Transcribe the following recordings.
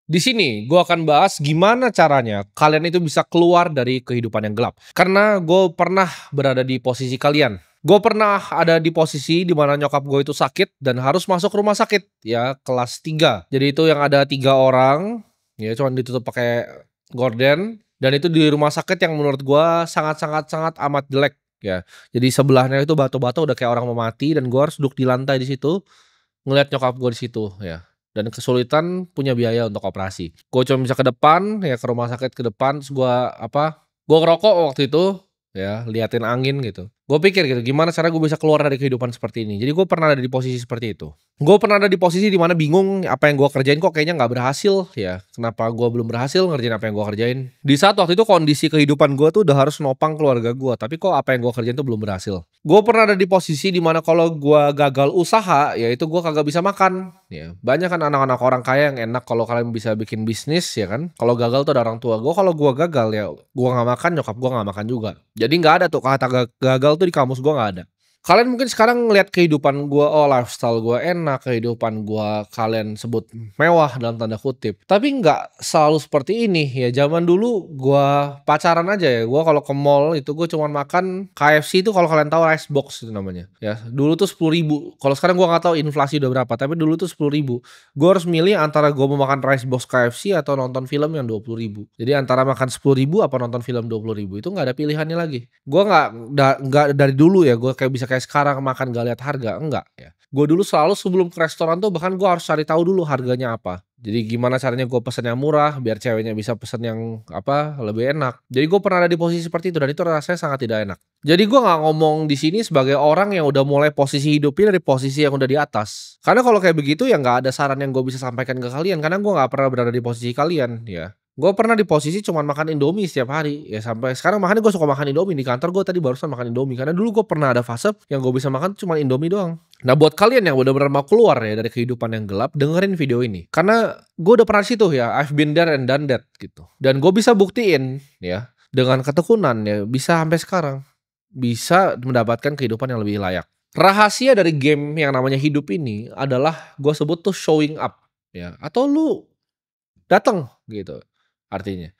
Di sini gue akan bahas gimana caranya kalian itu bisa keluar dari kehidupan yang gelap. Karena gue pernah berada di posisi kalian. Gue pernah ada di posisi di mana nyokap gue itu sakit dan harus masuk rumah sakit ya kelas 3. Jadi itu yang ada 3 orang ya cuman ditutup pakai gorden dan itu di rumah sakit yang menurut gue sangat amat jelek ya. Jadi sebelahnya itu batu-batu udah kayak orang mau mati dan gue harus duduk di lantai di situ ngelihat nyokap gue di situ ya. Dan kesulitan punya biaya untuk operasi. Gue cuma bisa ke depan, ya ke rumah sakit ke depan, terus gue ngerokok waktu itu, ya liatin angin gitu. Gue pikir gitu, gimana cara gue bisa keluar dari kehidupan seperti ini. Jadi gue pernah ada di posisi seperti itu. Gue pernah ada di posisi dimana bingung apa yang gue kerjain kok kayaknya nggak berhasil ya. Kenapa gue belum berhasil ngerjain apa yang gue kerjain. Di saat waktu itu kondisi kehidupan gue tuh udah harus nopang keluarga gue. Tapi kok apa yang gue kerjain tuh belum berhasil. Gue pernah ada di posisi dimana kalau gue gagal usaha, ya itu gue kagak bisa makan. Ya, banyak kan anak-anak orang kaya yang enak kalau kalian bisa bikin bisnis ya kan. Kalau gagal tuh ada orang tua. Gue kalau gue gagal ya gue nggak makan, nyokap gue nggak makan juga. Jadi nggak ada tuh kata gagal tuh di kamus gue nggak ada. Kalian mungkin sekarang ngelihat kehidupan gue, oh lifestyle gue enak, kehidupan gue kalian sebut mewah dalam tanda kutip. Tapi nggak selalu seperti ini ya. Zaman dulu gue pacaran aja ya. Gue kalau ke mall itu gue cuma makan KFC itu kalau kalian tahu rice box itu namanya. Ya dulu tuh 10.000. Kalau sekarang gue nggak tahu inflasi udah berapa. Tapi dulu tuh 10.000. Gue harus milih antara gue mau makan rice box KFC atau nonton film yang 20.000. Jadi antara makan 10.000 apa nonton film 20.000 itu nggak ada pilihannya lagi. Gue nggak dari dulu ya. Gue kayak bisa kayak sekarang makan gak lihat harga, enggak ya. Gue dulu selalu sebelum ke restoran tuh bahkan gue harus cari tahu dulu harganya apa. Jadi gimana caranya gue pesen yang murah biar ceweknya bisa pesen yang apa lebih enak. Jadi gue pernah ada di posisi seperti itu dan itu rasanya sangat tidak enak. Jadi gue nggak ngomong di sini sebagai orang yang udah mulai posisi hidupnya dari posisi yang udah di atas. Karena kalau kayak begitu ya nggak ada saran yang gue bisa sampaikan ke kalian karena gue nggak pernah berada di posisi kalian ya. Gue pernah di posisi cuman makan Indomie setiap hari ya sampai sekarang makanya gue suka makan Indomie di kantor. Gue tadi barusan makan Indomie karena dulu gue pernah ada fase yang gue bisa makan cuma Indomie doang. Nah buat kalian yang benar-benar mau keluar ya dari kehidupan yang gelap, dengerin video ini karena gue udah pernah di situ ya. I've been there and done that gitu. Dan gue bisa buktiin ya dengan ketekunan ya bisa sampai sekarang bisa mendapatkan kehidupan yang lebih layak. Rahasia dari game yang namanya hidup ini adalah gue sebut tuh showing up ya atau lu datang gitu. Artinya,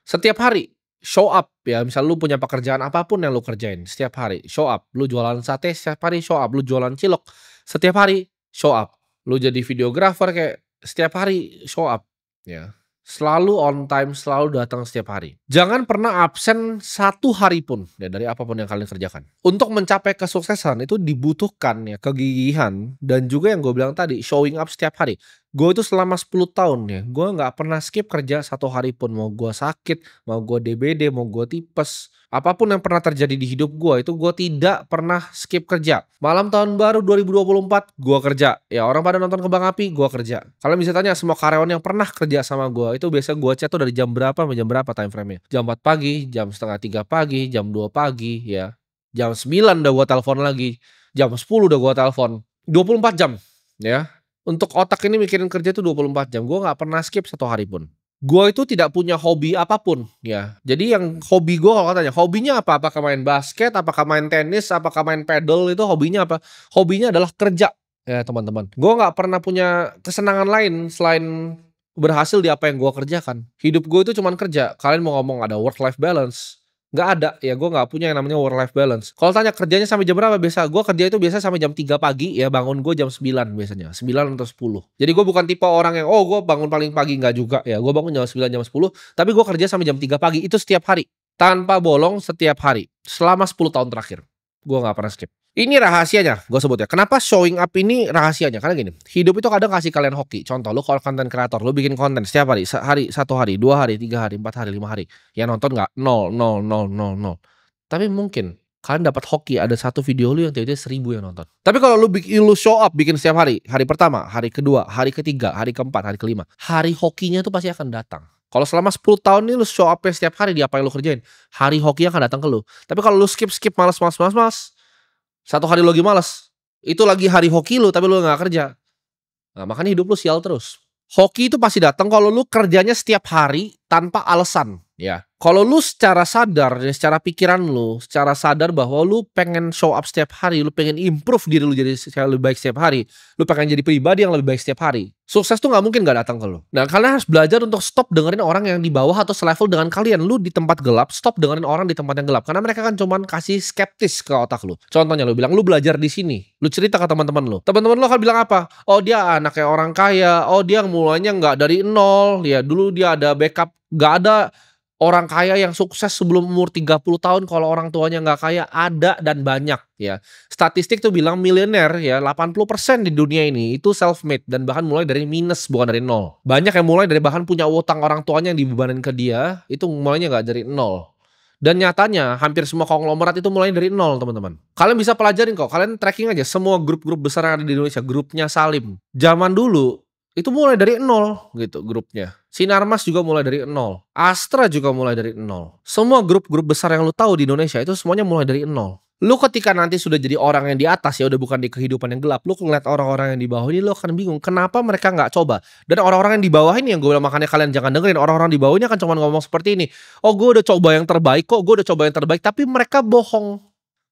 setiap hari show up ya, misal lu punya pekerjaan apapun yang lu kerjain, setiap hari show up. Lu jualan sate setiap hari show up, lu jualan cilok setiap hari show up. Lu jadi videographer kayak setiap hari show up ya. Selalu on time, selalu datang setiap hari. Jangan pernah absen satu hari pun ya dari apapun yang kalian kerjakan. Untuk mencapai kesuksesan itu dibutuhkan ya kegigihan dan juga yang gue bilang tadi showing up setiap hari. Gue itu selama 10 tahun ya, gue nggak pernah skip kerja satu hari pun. Mau gue sakit, mau gue DBD, mau gue tipes. Apapun yang pernah terjadi di hidup gue itu gue tidak pernah skip kerja. Malam tahun baru 2024 gue kerja. Ya orang pada nonton kembang api gue kerja. Kalian bisa tanya semua karyawan yang pernah kerja sama gue itu biasa gue chat tuh dari jam berapa sampai jam berapa time frame-nya. Jam 4 pagi, jam setengah 3 pagi, jam 2 pagi ya. Jam 9 udah gue telepon lagi. Jam 10 udah gue telepon. 24 jam ya. Untuk otak ini mikirin kerja itu 24 jam. Gue gak pernah skip satu hari pun. Gue itu tidak punya hobi apapun ya. Jadi yang hobi gue kalau katanya hobinya apa? Apakah main basket, apakah main tenis, apakah main pedal itu hobinya apa? Hobinya adalah kerja ya teman-teman. Gue gak pernah punya kesenangan lain selain berhasil di apa yang gue kerjakan. Hidup gue itu cuman kerja. Kalian mau ngomong ada work life balance? Nggak ada ya, gue nggak punya yang namanya work life balance. Kalau tanya kerjanya sampai jam berapa, biasa gue kerja itu biasa sampai jam 3 pagi ya, bangun gue jam 9 biasanya 9 atau 10. Jadi gue bukan tipe orang yang gue bangun paling pagi, nggak juga ya. Gue bangun jam 9 jam 10 tapi gue kerja sampai jam 3 pagi itu setiap hari tanpa bolong, setiap hari selama 10 tahun terakhir gue nggak pernah skip. Ini rahasianya, gue sebut ya. Kenapa showing up ini rahasianya? Karena gini, hidup itu kadang kasih kalian hoki. Contoh, lu kalau konten kreator, lu bikin konten setiap hari, sehari, 1 hari, 2 hari, 3 hari, 4 hari, 5 hari. Yang nonton nggak? Nol, nol, nol, nol, nol. Tapi mungkin kalian dapat hoki ada satu video lu yang tiba-tiba 1.000 yang nonton. Tapi kalau lu show up bikin setiap hari, hari pertama, hari kedua, hari ketiga, hari keempat, hari kelima, hari hokinya tuh pasti akan datang. Kalau selama 10 tahun ini lu show up setiap hari di apa yang lu kerjain, hari hokinya akan datang ke lu. Tapi kalau lu skip malas, satu hari lu lagi malas, itu lagi hari hoki lu tapi lu gak kerja. Nah, makanya hidup lu sial terus. Hoki itu pasti datang kalau lu kerjanya setiap hari tanpa alasan. Ya, kalau lu secara sadar, ya secara pikiran lu, secara sadar bahwa lu pengen show up setiap hari, lu pengen improve diri lu jadi lebih baik setiap hari, lu pengen jadi pribadi yang lebih baik setiap hari. Sukses tuh nggak mungkin nggak datang ke lu. Nah, kalian harus belajar untuk stop dengerin orang yang di bawah atau selevel dengan kalian. Lu di tempat gelap, stop dengerin orang di tempat yang gelap. Karena mereka kan cuman kasih skeptis ke otak lu. Contohnya lu bilang lu belajar di sini, lu cerita ke teman-teman lu. Teman-teman lu akan bilang apa? Oh dia anaknya orang kaya, oh dia mulainya nggak dari nol, ya dulu dia ada backup, nggak ada. Orang kaya yang sukses sebelum umur 30 tahun kalau orang tuanya nggak kaya ada dan banyak ya. Statistik tuh bilang miliuner ya 80% di dunia ini itu self made dan bahkan mulai dari minus bukan dari nol. Banyak yang mulai dari bahkan punya utang orang tuanya yang dibebanin ke dia itu mulainya nggak dari nol. Dan nyatanya hampir semua konglomerat itu mulai dari nol teman-teman. Kalian bisa pelajarin kok, kalian tracking aja semua grup-grup besar yang ada di Indonesia, grupnya Salim. Zaman dulu itu mulai dari nol gitu grupnya. Sinarmas juga mulai dari nol. Astra juga mulai dari nol. Semua grup-grup besar yang lu tahu di Indonesia itu semuanya mulai dari nol. Lu ketika nanti sudah jadi orang yang di atas ya udah bukan di kehidupan yang gelap, lu ngeliat orang-orang yang di bawah ini lu akan bingung kenapa mereka nggak coba. Dan orang-orang yang di bawah ini yang gue bilang makanya kalian jangan dengerin orang-orang di bawah ini akan cuma ngomong seperti ini. Oh gue udah coba yang terbaik kok, gue udah coba yang terbaik, tapi mereka bohong.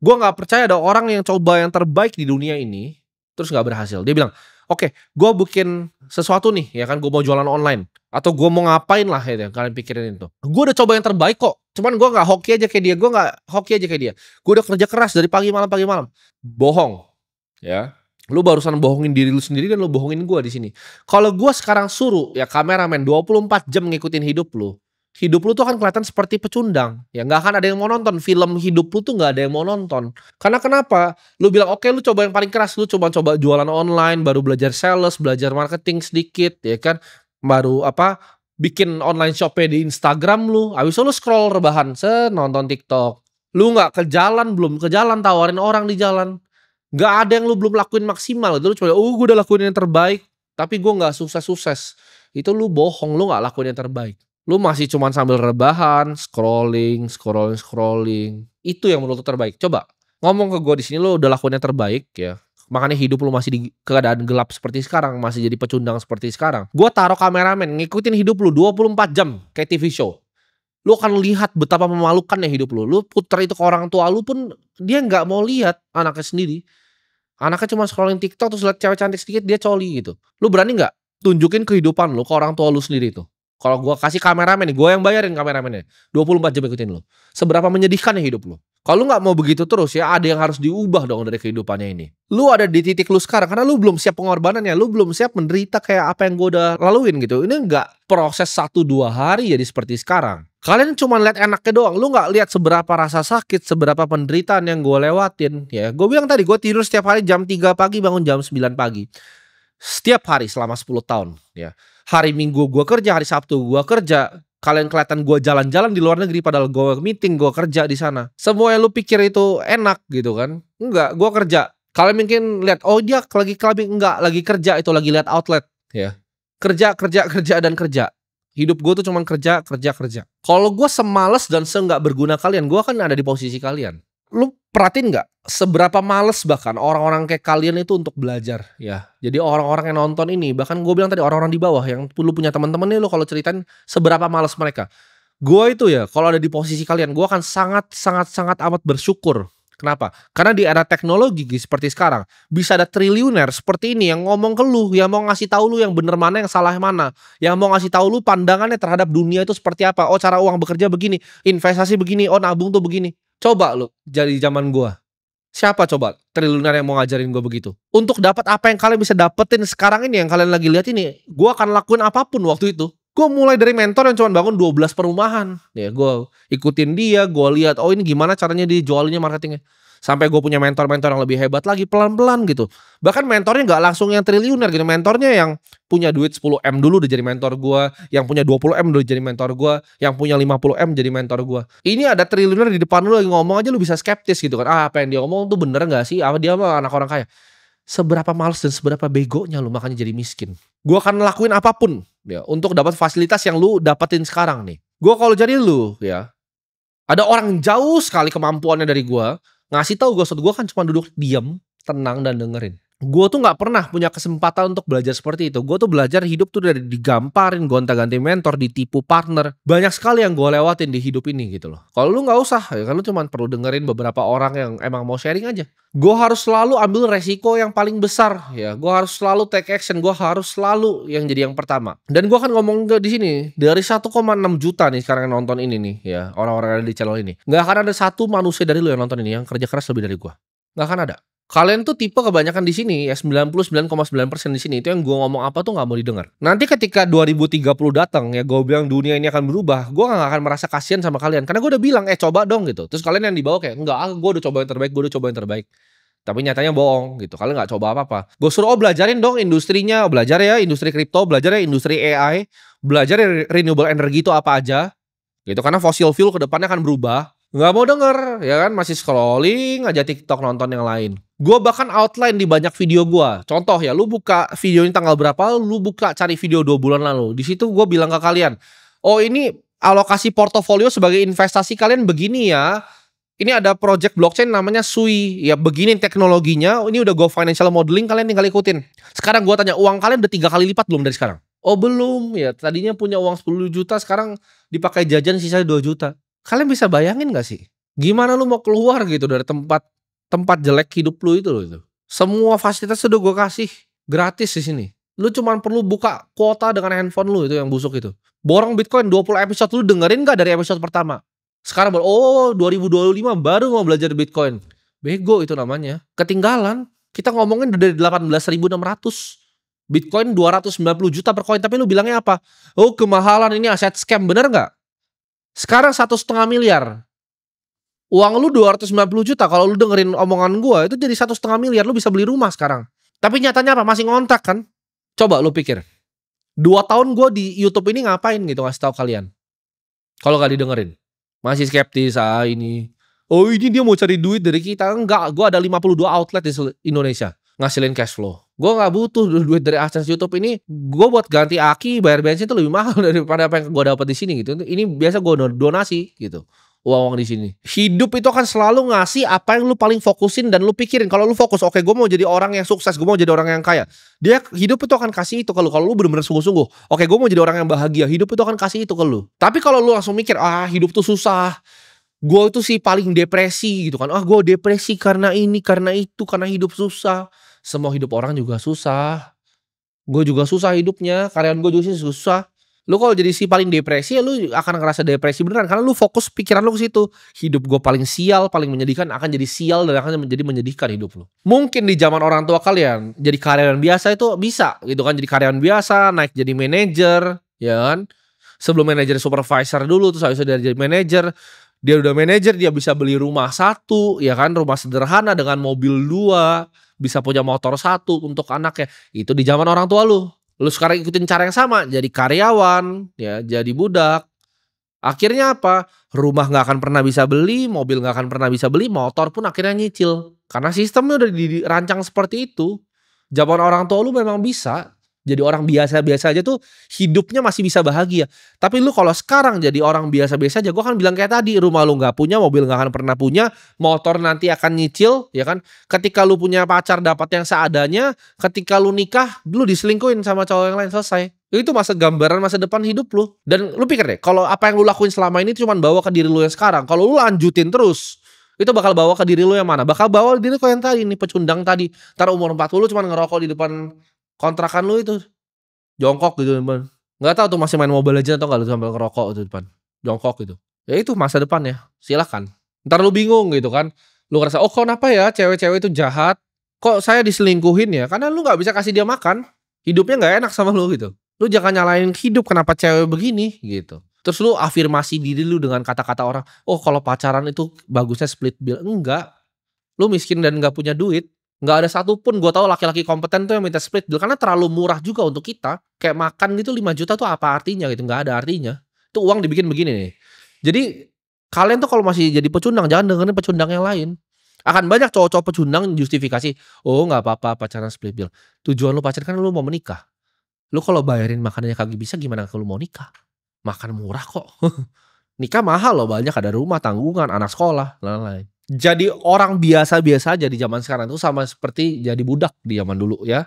Gue nggak percaya ada orang yang coba yang terbaik di dunia ini terus nggak berhasil. Dia bilang, oke, gue bikin sesuatu nih, ya kan, gue mau jualan online atau gue mau ngapain lah, ya kalian pikirin itu. Gue udah coba yang terbaik kok, cuman gue nggak hoki aja kayak dia, gue nggak hoki aja kayak dia. Gue udah kerja keras dari pagi malam, bohong, ya. Lu barusan bohongin diri lu sendiri dan lu bohongin gue di sini. Kalau gue sekarang suruh ya kameramen 24 jam ngikutin hidup lu tuh akan kelihatan seperti pecundang. Ya nggak akan ada yang mau nonton. Film hidup lu tuh nggak ada yang mau nonton. Karena kenapa? Lu bilang oke, lu coba yang paling keras. Lu coba jualan online, baru belajar sales, belajar marketing sedikit, ya kan? Baru bikin online shopnya di Instagram lu. Abis itu lu scroll rebahan, nonton TikTok. Lu nggak belum ke jalan tawarin orang di jalan. Nggak ada yang lu belum lakuin maksimal. Itu lu coba, gue udah lakuin yang terbaik, tapi gue nggak sukses. Itu lu bohong, lu nggak lakuin yang terbaik. Lu masih cuman sambil rebahan, scrolling. Itu yang menurut lu terbaik. Coba ngomong ke gue di sini lu udah lakuin yang terbaik ya. Makanya hidup lu masih di keadaan gelap seperti sekarang, masih jadi pecundang seperti sekarang. Gue taruh kameramen ngikutin hidup lu 24 jam kayak TV show. Lu akan lihat betapa memalukannya hidup lu. Lu puter itu ke orang tua lu pun dia nggak mau lihat anaknya sendiri. Anaknya cuma scrolling TikTok terus lihat cewek cantik sedikit dia coli gitu. Lu berani nggak tunjukin kehidupan lu ke orang tua lu sendiri tuh? Kalau gue kasih kameramen nih, gue yang bayarin kameramennya 24 jam ikutin lu. Seberapa menyedihkan ya hidup lu. Kalau lu gak mau begitu terus ya ada yang harus diubah dong dari kehidupannya ini. Lu ada di titik lu sekarang karena lu belum siap pengorbanannya. Lu belum siap menderita kayak apa yang gue udah laluin gitu. Ini gak proses 1-2 hari jadi seperti sekarang. Kalian cuma lihat enaknya doang. Lu gak lihat seberapa rasa sakit, seberapa penderitaan yang gue lewatin. Ya, gue bilang tadi gue tidur setiap hari jam 3 pagi, bangun jam 9 pagi. Setiap hari selama 10 tahun ya. Hari Minggu gue kerja, hari Sabtu gue kerja. Kalian kelihatan gue jalan-jalan di luar negeri padahal gue meeting, gue kerja di sana. Semua yang lu pikir itu enak gitu kan. Enggak, gue kerja. Kalian mungkin lihat, oh dia lagi clubbing. Enggak, lagi kerja, itu lagi lihat outlet ya. Kerja dan kerja. Hidup gue tuh cuman kerja. Kalau gue semales dan seenggak berguna kalian, gue akan ada di posisi kalian. Lu perhatiin nggak seberapa males bahkan orang-orang kayak kalian itu untuk belajar ya. Jadi orang-orang yang nonton ini, bahkan gue bilang tadi orang-orang di bawah yang lu punya teman-teman nih, lu kalau ceritain seberapa males mereka. Gue itu ya kalau ada di posisi kalian, gue akan sangat amat bersyukur. Kenapa? Karena di era teknologi seperti sekarang bisa ada triliuner seperti ini yang ngomong ke lu, yang mau ngasih tahu lu yang bener mana, yang salah mana, yang mau ngasih tahu lu pandangannya terhadap dunia itu seperti apa. Oh cara uang bekerja begini, investasi begini, oh nabung tuh begini. Coba lu jadi zaman gua. Siapa coba triliuner yang mau ngajarin gua begitu? Untuk dapat apa yang kalian bisa dapetin sekarang ini yang kalian lagi lihat ini, gua akan lakuin apapun waktu itu. Gua mulai dari mentor yang cuma bangun 12 perumahan. Ya, gua ikutin dia, gua lihat oh ini gimana caranya dijualinnya marketingnya. Sampai gue punya mentor-mentor yang lebih hebat lagi pelan-pelan gitu. Bahkan mentornya nggak langsung yang triliuner gitu. Mentornya yang punya duit 10M dulu udah jadi mentor gue. Yang punya 20M dulu jadi mentor gue. Yang punya 50M jadi mentor gue. Ini ada triliuner di depan lu lagi ngomong aja lu bisa skeptis gitu kan. Apa yang dia ngomong tuh bener gak sih? Apa dia mah anak orang kaya? Seberapa males dan seberapa begonya lu makanya jadi miskin. Gue akan lakuin apapun ya untuk dapat fasilitas yang lu dapetin sekarang nih. Gue kalau jadi lu ya, ada orang jauh sekali kemampuannya dari gue, ngasih tahu gue, gue kan cuma duduk diam, tenang dan dengerin. Gue tuh nggak pernah punya kesempatan untuk belajar seperti itu. Gue tuh belajar hidup tuh dari digamparin, gonta-ganti mentor, ditipu partner. Banyak sekali yang gue lewatin di hidup ini gitu loh. Kalau lu nggak usah, ya kan lu cuma perlu dengerin beberapa orang yang emang mau sharing aja. Gue harus selalu ambil resiko yang paling besar ya. Gue harus selalu take action. Gue harus selalu yang jadi yang pertama. Dan gue akan ngomong di sini dari 1,6 juta nih sekarang yang nonton ini nih ya, orang-orang yang ada di channel ini. Nggak akan ada satu manusia dari lu yang nonton ini yang kerja keras lebih dari gue. Nggak akan ada. Kalian tuh tipe kebanyakan di sini ya 99,9% di sini itu yang gua ngomong apa tuh nggak mau didengar. Nanti ketika 2030 datang ya gue bilang dunia ini akan berubah, gua nggak akan merasa kasihan sama kalian karena gua udah bilang coba dong gitu. Terus kalian yang di bawah kayak enggak, gua udah coba yang terbaik, gua udah coba yang terbaik. Tapi nyatanya bohong gitu. Kalian nggak coba apa-apa. Gue suruh belajarin dong industrinya, belajar ya industri kripto, belajar ya industri AI, belajar ya renewable energy itu apa aja gitu karena fossil fuel ke depannya akan berubah. Nggak mau denger, ya kan masih scrolling aja TikTok nonton yang lain. Gue bahkan outline di banyak video gue. Contoh ya, lu buka video ini tanggal berapa, lu buka cari video 2 bulan lalu. Di situ gue bilang ke kalian, oh ini alokasi portofolio sebagai investasi kalian begini ya. Ini ada project blockchain namanya Sui. Ya begini teknologinya, ini udah go financial modeling, kalian tinggal ikutin. Sekarang gue tanya, uang kalian udah 3 kali lipat belum dari sekarang? Oh belum, ya tadinya punya uang 10 juta, sekarang dipakai jajan sisa 2 juta. Kalian bisa bayangin gak sih? Gimana lu mau keluar gitu dari tempat tempat jelek hidup lu itu loh itu. Semua fasilitas udah gue kasih gratis di sini. Lu cuman perlu buka kuota dengan handphone lu itu yang busuk itu. Borong Bitcoin 20 episode lu dengerin gak dari episode pertama? Sekarang baru 2025 baru mau belajar Bitcoin. Bego itu namanya. Ketinggalan. Kita ngomongin dari 18.600. Bitcoin 290 juta per koin. Tapi lu bilangnya apa? Oh kemahalan ini aset scam. Bener gak? Sekarang 1,5 miliar. Uang lu 290 juta. Kalau lu dengerin omongan gua itu jadi 1,5 miliar. Lu bisa beli rumah sekarang. Tapi nyatanya apa? Masih ngontrak kan? Coba lu pikir. 2 tahun gua di YouTube ini ngapain gitu ngasih tahu kalian. Kalau gak didengerin. Masih skeptis ini. Oh ini dia mau cari duit dari kita. Enggak. Gua ada 52 outlet di Indonesia. Ngasilin cash flow. Gue gak butuh duit dari AdSense YouTube ini. Gue buat ganti aki, bayar bensin itu lebih mahal daripada apa yang gue dapat di sini gitu. Ini biasa gue donasi gitu. Uang di sini. Hidup itu akan selalu ngasih apa yang lu paling fokusin dan lu pikirin. Kalau lu fokus, oke, gue mau jadi orang yang sukses, gue mau jadi orang yang kaya. Dia hidup itu akan kasih itu kalau lu bener-bener sungguh-sungguh. Oke, gue mau jadi orang yang bahagia. Hidup itu akan kasih itu ke lu. Tapi kalau lu langsung mikir, hidup tuh susah. Gue itu sih paling depresi gitu kan. Gue depresi karena ini, karena itu, karena hidup susah. Semua hidup orang juga susah. Gue juga susah hidupnya. Karyawan gue juga sih susah. Lu kalau jadi si paling depresi ya lu akan ngerasa depresi beneran. Karena lu fokus pikiran lu ke situ. Hidup gue paling sial, paling menyedihkan akan jadi sial dan akan menjadi menyedihkan hidup lu. Mungkin di zaman orang tua kalian jadi karyawan biasa itu bisa gitu kan. Jadi karyawan biasa, naik jadi manajer, ya kan. Sebelum manajer supervisor dulu, terus habis itu dia jadi manajer. Dia udah manajer, dia bisa beli rumah 1, ya kan, rumah sederhana dengan mobil 2, bisa punya motor 1 untuk anaknya. Itu di zaman orang tua lu. Lu sekarang ikutin cara yang sama, jadi karyawan, ya, jadi budak. Akhirnya apa? Rumah nggak akan pernah bisa beli, mobil nggak akan pernah bisa beli, motor pun akhirnya nyicil. Karena sistemnya udah dirancang seperti itu. Zaman orang tua lu memang bisa. Jadi orang biasa-biasa aja tuh hidupnya masih bisa bahagia. Tapi lu kalau sekarang jadi orang biasa-biasa aja, gue kan bilang kayak tadi, rumah lu nggak punya, mobil nggak akan pernah punya, motor nanti akan nyicil, ya kan? Ketika lu punya pacar dapat yang seadanya, ketika lu nikah, lu diselingkuhin sama cowok yang lain, selesai. Itu gambaran masa depan hidup lu. Dan lu pikir deh, kalau apa yang lu lakuin selama ini cuma bawa ke diri lu yang sekarang. Kalau lu lanjutin terus, itu bakal bawa ke diri lu yang mana? Bakal bawa diri lu yang tadi nih, pecundang tadi. Ntar umur 40 cuma ngerokok di depan kontrakan lu itu, jongkok gitu depan. Nggak tahu tuh masih main Mobile Legends atau nggak lu sambil ngerokok itu depan, jongkok gitu. Ya itu masa depan ya, silakan. Ntar lu bingung gitu kan, lu ngerasa kenapa ya cewek-cewek itu jahat, kok saya diselingkuhin ya, karena lu nggak bisa kasih dia makan, hidupnya nggak enak sama lu gitu. Lu jangan nyalain hidup kenapa cewek begini gitu. Terus lu afirmasi diri lu dengan kata-kata orang, kalau pacaran itu bagusnya split bill. Enggak, lu miskin dan nggak punya duit. Nggak ada satupun gue tahu laki-laki kompeten tuh yang minta split bill karena terlalu murah juga untuk kita. Kayak makan gitu 5 juta tuh apa artinya gitu, nggak ada artinya. Itu uang dibikin begini nih. Jadi kalian tuh kalau masih jadi pecundang jangan dengerin pecundang yang lain. Akan banyak cowok-cowok pecundang justifikasi, nggak apa-apa pacaran split bill. Tujuan lu pacaran kan lu mau menikah. Lu kalau bayarin makanannya kagak bisa gimana kalau mau nikah? Makan murah kok. Nikah mahal loh, banyak ada rumah, tanggungan, anak sekolah, lain-lain. Jadi orang biasa-biasa aja di zaman sekarang itu sama seperti jadi budak di zaman dulu ya.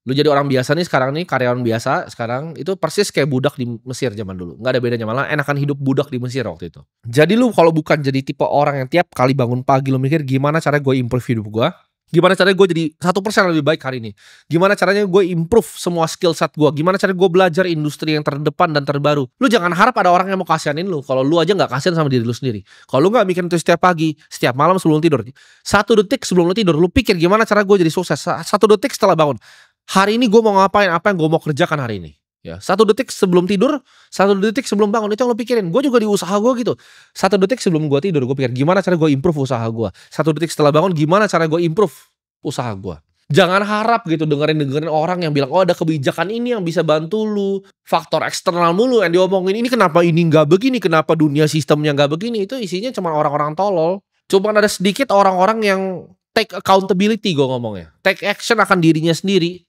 Lu jadi orang biasa nih sekarang nih, karyawan biasa sekarang, itu persis kayak budak di Mesir zaman dulu. Nggak ada bedanya, malah enakan hidup budak di Mesir waktu itu. Jadi lu kalau bukan jadi tipe orang yang tiap kali bangun pagi lu mikir gimana cara gue improve hidup gue, gimana caranya gue jadi 1% lebih baik hari ini, gimana caranya gue improve semua skill set gue, gimana caranya gue belajar industri yang terdepan dan terbaru. Lu jangan harap ada orang yang mau kasihanin lu kalau lu aja nggak kasihan sama diri lu sendiri. Kalau lu nggak mikirin itu setiap pagi, setiap malam sebelum tidur, 1 detik sebelum lu tidur lu pikir gimana cara gue jadi sukses. 1 detik setelah bangun, hari ini gue mau ngapain, apa yang gue mau kerjakan hari ini. Ya, 1 detik sebelum tidur, 1 detik sebelum bangun, itu yang lo pikirin. Gue juga di usaha gue gitu. 1 detik sebelum gue tidur, gue pikir gimana cara gue improve usaha gue. 1 detik setelah bangun, gimana cara gue improve usaha gue. Jangan harap gitu dengerin orang yang bilang, oh ada kebijakan ini yang bisa bantu lu, faktor eksternal mulu yang diomongin. Ini kenapa ini nggak begini, kenapa dunia sistemnya nggak begini. Itu isinya cuma orang-orang tolol. Cuma ada sedikit orang-orang yang take accountability, gue ngomongnya, take action akan dirinya sendiri.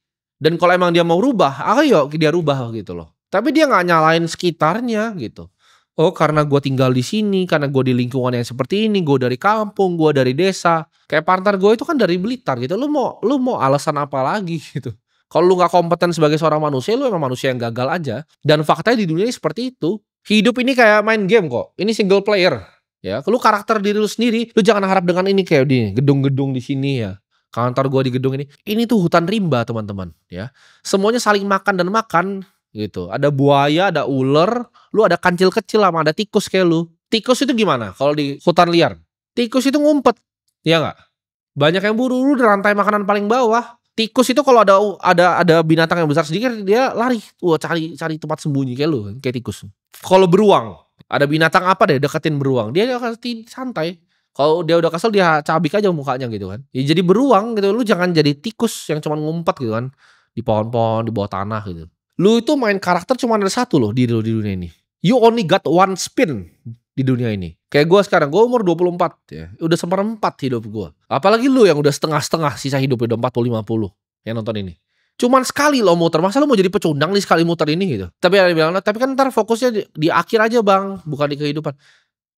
Dan kalau emang dia mau rubah, ayo dia rubah gitu loh. Tapi dia nggak nyalain sekitarnya gitu. Oh karena gue tinggal di sini, karena gue di lingkungan yang seperti ini, gue dari kampung, gue dari desa. Kayak partner gue itu kan dari Blitar gitu. Lu mau alasan apa lagi gitu. Kalau lu nggak kompeten sebagai seorang manusia, lu emang manusia yang gagal aja. Dan faktanya di dunia ini seperti itu. Hidup ini kayak main game kok. Ini single player. Ya, lu karakter diri lu sendiri. Lu jangan harap dengan ini kayak di gedung-gedung di sini ya. Kantor gue di gedung ini tuh hutan rimba teman-teman ya. Semuanya saling makan dan makan gitu. Ada buaya, ada ular, lu ada kancil kecil sama ada tikus kayak lu. Tikus itu gimana kalau di hutan liar? Tikus itu ngumpet, ya nggak? Banyak yang buru, lu di rantai makanan paling bawah. Tikus itu kalau ada binatang yang besar sedikit dia lari, cari tempat sembunyi kayak lu, kayak tikus. Kalau beruang, ada binatang apa deh deketin beruang, dia akan santai. Kalau dia udah kesel dia cabik aja mukanya gitu kan. Ya jadi beruang gitu. Lu jangan jadi tikus yang cuma ngumpet gitu kan. Di pohon-pohon, di bawah tanah gitu. Lu itu main karakter cuma ada satu loh di dunia ini. You only got one spin di dunia ini. Kayak gue sekarang, gue umur 24 ya. Udah seperempat hidup gue. Apalagi lu yang udah setengah-setengah sisa hidup udah 40-50 yang nonton ini. Cuman sekali lo muter, masa lo mau jadi pecundang nih sekali muter ini gitu. Tapi ada yang bilang, tapi kan ntar fokusnya di akhir aja bang, bukan di kehidupan.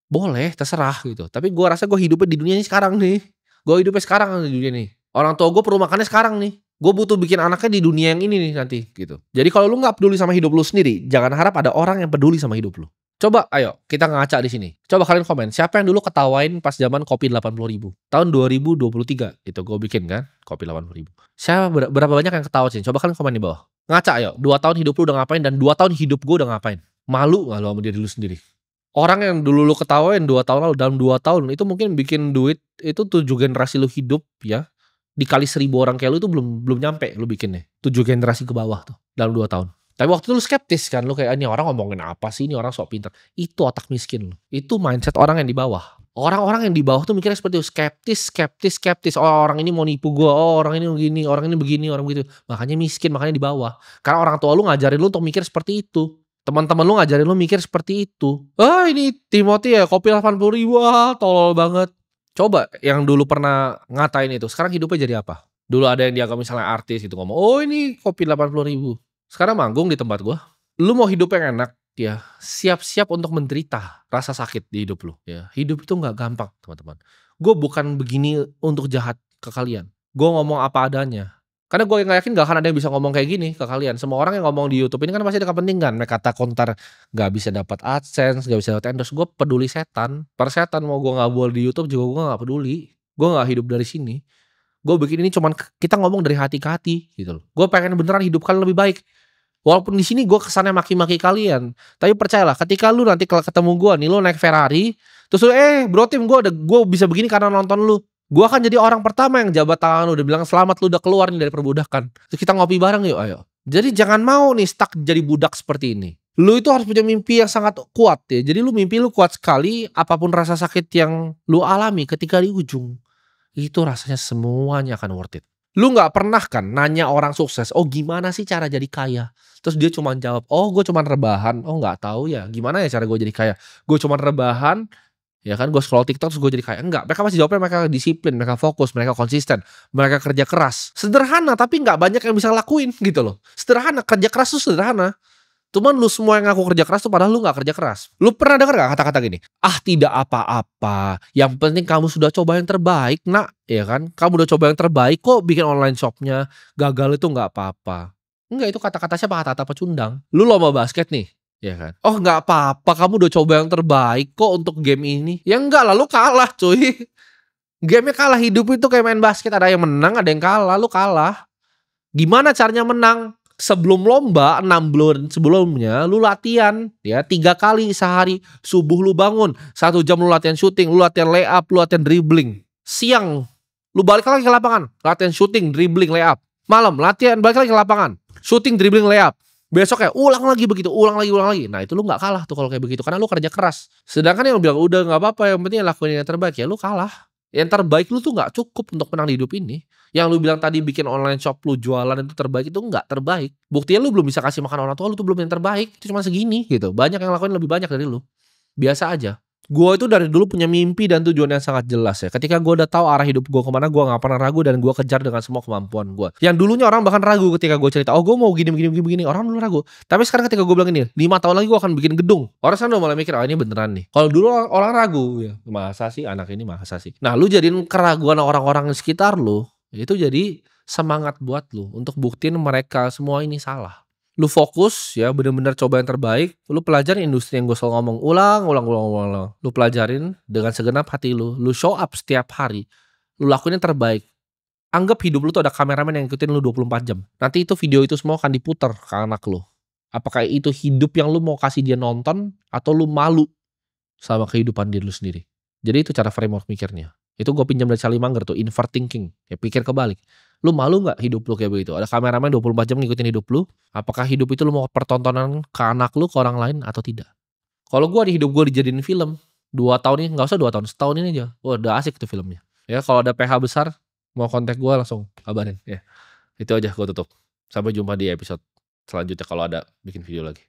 Boleh, terserah gitu. Tapi gue rasa gue hidupnya di dunia ini sekarang nih. Gue hidupnya sekarang di dunia ini. Orang tua gue perlu makannya sekarang nih. Gue butuh bikin anaknya di dunia yang ini nih nanti gitu. Jadi kalau lu nggak peduli sama hidup lu sendiri, jangan harap ada orang yang peduli sama hidup lu. Coba, ayo kita ngaca di sini. Coba kalian komen, siapa yang dulu ketawain pas zaman kopi 80.000? Tahun 2023 itu gue bikin kan, kopi 80.000. Siapa berapa banyak yang ketawa sih? Coba kalian komen di bawah. Ngaca ayo, 2 tahun hidup lu udah ngapain dan 2 tahun hidup gue udah ngapain? Malu nggak lu sama diri lu sendiri? Orang yang dulu lu ketawain 2 tahun lalu, dalam 2 tahun itu mungkin bikin duit itu 7 generasi lu hidup ya. Dikali 1.000 orang kayak lu itu belum nyampe lu bikinnya. 7 generasi ke bawah tuh dalam 2 tahun. Tapi waktu itu lu skeptis kan, lu kayak ini orang ngomongin apa sih, ini orang sok pintar. Itu otak miskin lu. Itu mindset orang yang di bawah. Orang-orang yang di bawah tuh mikirnya seperti itu, skeptis. Oh orang ini mau nipu gua, oh orang ini begini, orang ini begini, orang begitu. Makanya miskin, makanya di bawah. Karena orang tua lu ngajarin lu untuk mikir seperti itu. Teman-teman lu ngajarin lu mikir seperti itu. Ah ini Timothy ya kopi 80.000, wah tolol banget. Coba yang dulu pernah ngatain itu, sekarang hidupnya jadi apa? Dulu ada yang dianggap misalnya artis gitu ngomong, oh ini kopi 80.000. Sekarang manggung di tempat gua. Lu mau hidup yang enak ya, siap-siap untuk menderita rasa sakit di hidup lu ya. Hidup itu nggak gampang teman-teman. Gue bukan begini untuk jahat ke kalian. Gue ngomong apa adanya. Karena gue nggak yakin gak akan ada yang bisa ngomong kayak gini ke kalian. Semua orang yang ngomong di YouTube ini kan pasti ada kepentingan. Mereka kata kontar gak bisa dapat AdSense, gak bisa dapat endorse. Gue peduli setan. Persetan mau gue gak buat di YouTube juga gue gak peduli. Gue gak hidup dari sini. Gue bikin ini cuman kita ngomong dari hati ke hati gitu loh. Gue pengen beneran hidup kalian lebih baik. Walaupun di sini gue kesannya maki-maki kalian. Tapi percayalah ketika lu nanti kalau ketemu gue nih, lu naik Ferrari. Terus lu bro tim gue bisa begini karena nonton lu. Gue akan jadi orang pertama yang jabat tangan lu udah bilang selamat lu udah keluar nih dari perbudakan. Terus kita ngopi bareng yuk ayo. Jadi jangan mau nih stuck jadi budak seperti ini. Lu itu harus punya mimpi yang sangat kuat ya. Jadi lu mimpi lu kuat sekali, apapun rasa sakit yang lu alami ketika di ujung, itu rasanya semuanya akan worth it. Lu gak pernah kan nanya orang sukses, oh gimana sih cara jadi kaya? Terus dia cuma jawab, oh gue cuma rebahan. Oh gak tahu ya gimana ya cara gue jadi kaya. Gue cuma rebahan. Ya kan gue scroll TikTok terus gue jadi kayak enggak. Mereka masih jawabnya mereka disiplin, mereka fokus, mereka konsisten, mereka kerja keras. Sederhana tapi nggak banyak yang bisa lakuin gitu loh. Sederhana, kerja keras tuh sederhana. Cuman lu semua yang ngaku kerja keras tuh padahal lu nggak kerja keras. Lu pernah dengar nggak kata-kata gini? "Ah, tidak apa-apa, yang penting kamu sudah coba yang terbaik, Nak." Ya kan? Kamu udah coba yang terbaik kok bikin online shop-nya, gagal itu nggak apa-apa. Enggak, itu kata-kata siapa? Kata-kata pecundang. Lu lomba basket nih, ya kan? "Oh, nggak apa-apa, kamu udah coba yang terbaik kok untuk game ini." Ya enggak lah, lu kalah cuy. Game-nya kalah, hidup itu kayak main basket, ada yang menang, ada yang kalah, lu kalah. Gimana caranya menang? Sebelum lomba 6 bulan sebelumnya lu latihan ya 3 kali sehari. Subuh lu bangun 1 jam lu latihan shooting, lu latihan layup, lu latihan dribbling. Siang lu balik lagi ke lapangan, latihan shooting, dribbling, layup. Malam latihan balik lagi ke lapangan, shooting, dribbling, layup. Besoknya ulang lagi begitu, ulang lagi, ulang lagi. Nah, itu lu nggak kalah tuh kalau kayak begitu karena lu kerja keras. Sedangkan yang bilang udah nggak apa-apa, yang penting lakuin yang terbaik, ya lu kalah. Yang terbaik lu tuh nggak cukup untuk menang di hidup ini. Yang lu bilang tadi bikin online shop lu jualan itu terbaik, itu nggak terbaik. Buktinya lu belum bisa kasih makan orang tua lu tuh belum yang terbaik, itu cuma segini gitu. Banyak yang lakuin lebih banyak dari lu. Biasa aja. Gua itu dari dulu punya mimpi dan tujuan yang sangat jelas ya. Ketika gua udah tahu arah hidup gua kemana, gua nggak pernah ragu dan gua kejar dengan semua kemampuan gua. Yang dulunya orang bahkan ragu ketika gua cerita, "Oh, gua mau gini begini begini begini." Orang dulu ragu. Tapi sekarang ketika gua bilang ini, 5 tahun lagi gua akan bikin gedung. Orang sekarang udah mulai mikir, "Oh, ini beneran nih." Kalau dulu orang ragu ya, "Masa sih anak ini, masa sih?" Nah, lu jadiin keraguan orang-orang di sekitar lu, itu jadi semangat buat lu untuk buktiin mereka semua ini salah. Lu fokus ya bener-bener coba yang terbaik, lu pelajarin industri yang gue selalu ngomong, ulang, ulang, ulang, ulang, ulang. Lu pelajarin dengan segenap hati lu show up setiap hari, lu lakuin yang terbaik. Anggap hidup lu tuh ada kameramen yang ngikutin lu 24 jam. Nanti itu video itu semua akan diputar ke anak lu. Apakah itu hidup yang lu mau kasih dia nonton atau lu malu sama kehidupan diri lu sendiri? Jadi itu cara framework mikirnya. Itu gue pinjam dari Charlie Munger tuh, invert thinking. Ya pikir kebalik. Lu malu nggak hidup lu kayak begitu? Ada kameramen 24 jam ngikutin hidup lu. Apakah hidup itu lu mau pertontonan ke anak lu, ke orang lain atau tidak? Kalau gue di hidup gue dijadiin film 2 tahun ini, nggak usah 2 tahun, setahun ini aja. Wah, udah asik tuh filmnya. Ya kalau ada PH besar mau kontak gue langsung kabarin ya. Itu aja gue tutup. Sampai jumpa di episode selanjutnya kalau ada bikin video lagi.